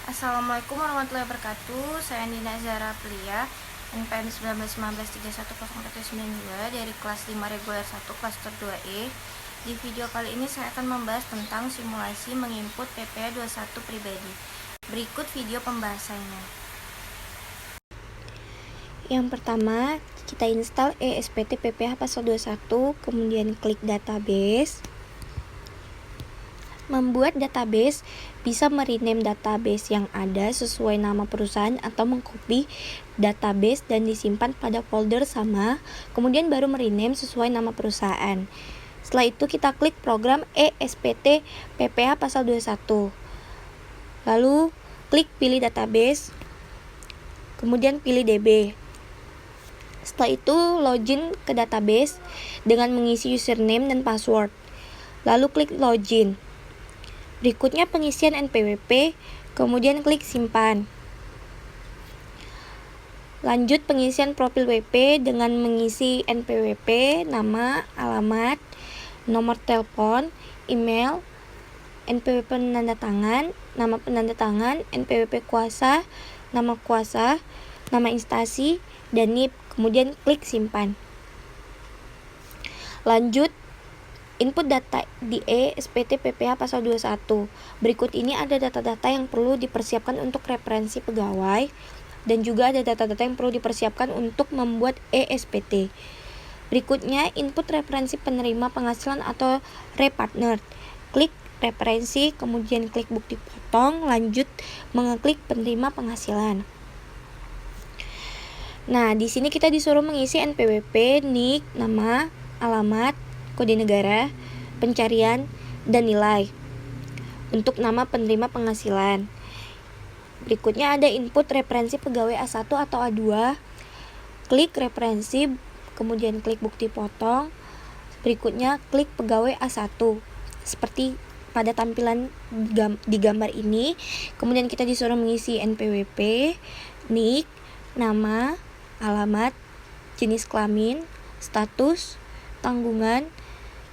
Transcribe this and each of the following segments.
Assalamualaikum warahmatullahi wabarakatuh. Saya Nina Zara Plia, NPM 1919310492 dari kelas 5 reguler 1 klaster 2E. Di video kali ini saya akan membahas tentang simulasi menginput PPH 21 pribadi. Berikut video pembahasannya. Yang pertama, kita install ESPT PPH pasal 21, kemudian klik database. Membuat database bisa merename database yang ada sesuai nama perusahaan atau mengcopy database dan disimpan pada folder sama, kemudian baru merename sesuai nama perusahaan. Setelah itu kita klik program ESPT PPH pasal 21. Lalu klik pilih database, kemudian pilih DB. Setelah itu login ke database dengan mengisi username dan password. Lalu klik login. Berikutnya pengisian NPWP, kemudian klik simpan. Lanjut pengisian profil WP dengan mengisi NPWP, nama, alamat, nomor telepon, email, NPWP penanda tangan, nama penanda tangan, NPWP kuasa, nama instansi, dan NIP, kemudian klik simpan. Lanjut input data di ESPT PPH pasal 21. Berikut ini ada data-data yang perlu dipersiapkan untuk referensi pegawai dan juga ada data-data yang perlu dipersiapkan untuk membuat ESPT. Berikutnya input referensi penerima penghasilan atau repartner. Klik referensi, kemudian klik bukti potong, lanjut mengeklik penerima penghasilan. Nah, di sini kita disuruh mengisi NPWP, NIK, nama, alamat, kode negara, pencarian, dan nilai untuk nama penerima penghasilan. Berikutnya ada input referensi pegawai A1 atau A2. Klik referensi, kemudian klik bukti potong. Berikutnya klik pegawai A1 seperti pada tampilan di gambar ini. Kemudian kita disuruh mengisi NPWP, NIK, nama, alamat, jenis kelamin, status, tanggungan,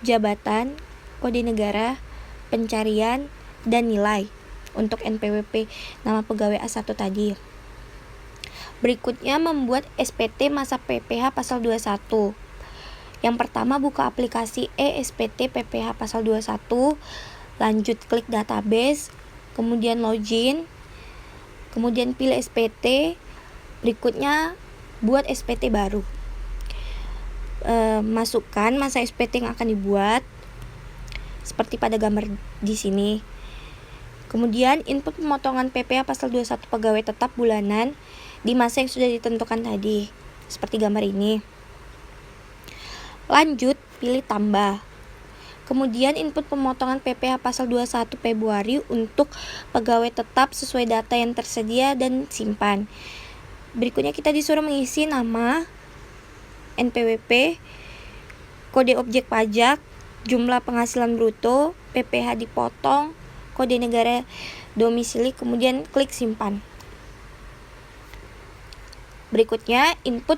jabatan, kode negara, pencarian, dan nilai untuk NPWP nama pegawai A1 tadi. Berikutnya membuat SPT masa PPH pasal 21. Yang pertama buka aplikasi ESPT PPH pasal 21, lanjut klik database, kemudian login, kemudian pilih SPT, berikutnya buat SPT baru. Masukkan masa SPT yang akan dibuat seperti pada gambar di sini. Kemudian input pemotongan PPH pasal 21 pegawai tetap bulanan di masa yang sudah ditentukan tadi seperti gambar ini. Lanjut pilih tambah. Kemudian input pemotongan PPH pasal 21 Februari untuk pegawai tetap sesuai data yang tersedia dan simpan. Berikutnya kita disuruh mengisi nama, NPWP, kode objek pajak, jumlah penghasilan bruto, PPH dipotong, kode negara domisili, kemudian klik simpan. Berikutnya input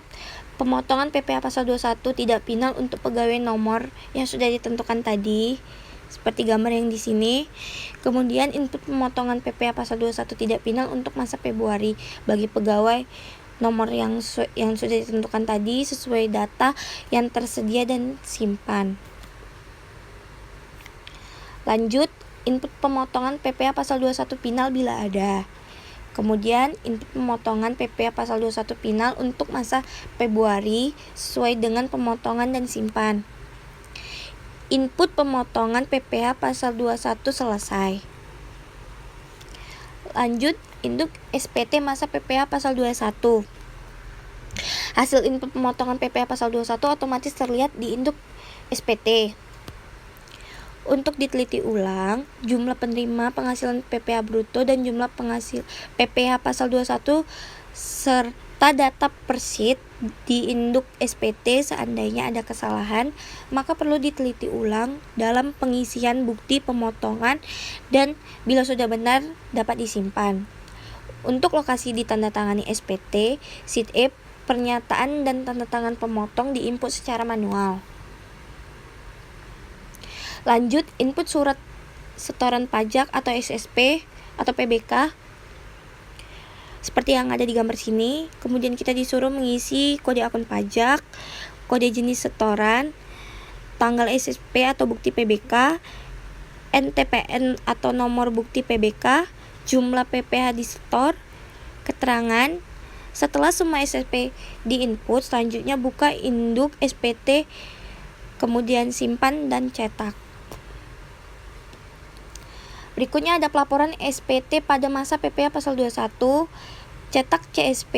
pemotongan PPH pasal 21 tidak final untuk pegawai nomor yang sudah ditentukan tadi seperti gambar yang di sini. Kemudian input pemotongan PPH pasal 21 tidak final untuk masa Februari bagi pegawai nomor yang sudah ditentukan tadi sesuai data yang tersedia dan simpan. Lanjut input pemotongan PPH pasal 21 final bila ada. Kemudian input pemotongan PPH pasal 21 final untuk masa Februari sesuai dengan pemotongan dan simpan. Input pemotongan PPH pasal 21 selesai. Lanjut induk SPT masa PPH pasal 21. Hasil input pemotongan PPH pasal 21 otomatis terlihat di induk SPT. Untuk diteliti ulang, jumlah penerima penghasilan PPH bruto dan jumlah penghasil PPH pasal 21 serta data persit di induk SPT seandainya ada kesalahan, maka perlu diteliti ulang dalam pengisian bukti pemotongan dan bila sudah benar dapat disimpan. Untuk lokasi ditandatangani SPT, sheet E, pernyataan dan tanda tangan pemotong diinput secara manual. Lanjut input surat setoran pajak atau SSP atau PBK seperti yang ada di gambar sini. Kemudian kita disuruh mengisi kode akun pajak, kode jenis setoran, tanggal SSP atau bukti PBK, NTPN atau nomor bukti PBK, jumlah PPh di setor, keterangan. Setelah semua SSP diinput, selanjutnya buka induk SPT, kemudian simpan dan cetak. Berikutnya ada pelaporan SPT pada masa PPh pasal 21, cetak CSP.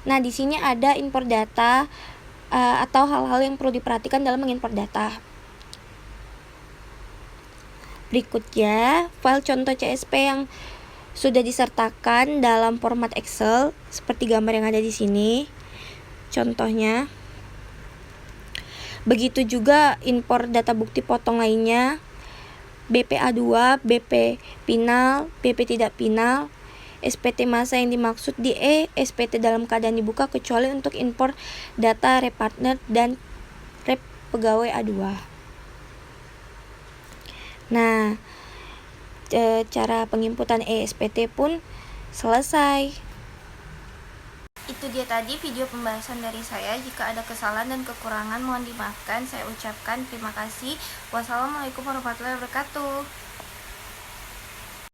Nah, di sini ada import data atau hal-hal yang perlu diperhatikan dalam mengimport data. Berikutnya, file contoh CSP yang sudah disertakan dalam format Excel seperti gambar yang ada di sini. Contohnya. Begitu juga import data bukti potong lainnya, BPA2, BP final, BP tidak final, SPT masa yang dimaksud di SPT dalam keadaan dibuka kecuali untuk import data repartner dan rep pegawai A2. Nah, cara penginputan SPT pun selesai. Itu dia tadi video pembahasan dari saya. Jika ada kesalahan dan kekurangan mohon dimaafkan. Saya ucapkan terima kasih. Wassalamualaikum warahmatullahi wabarakatuh.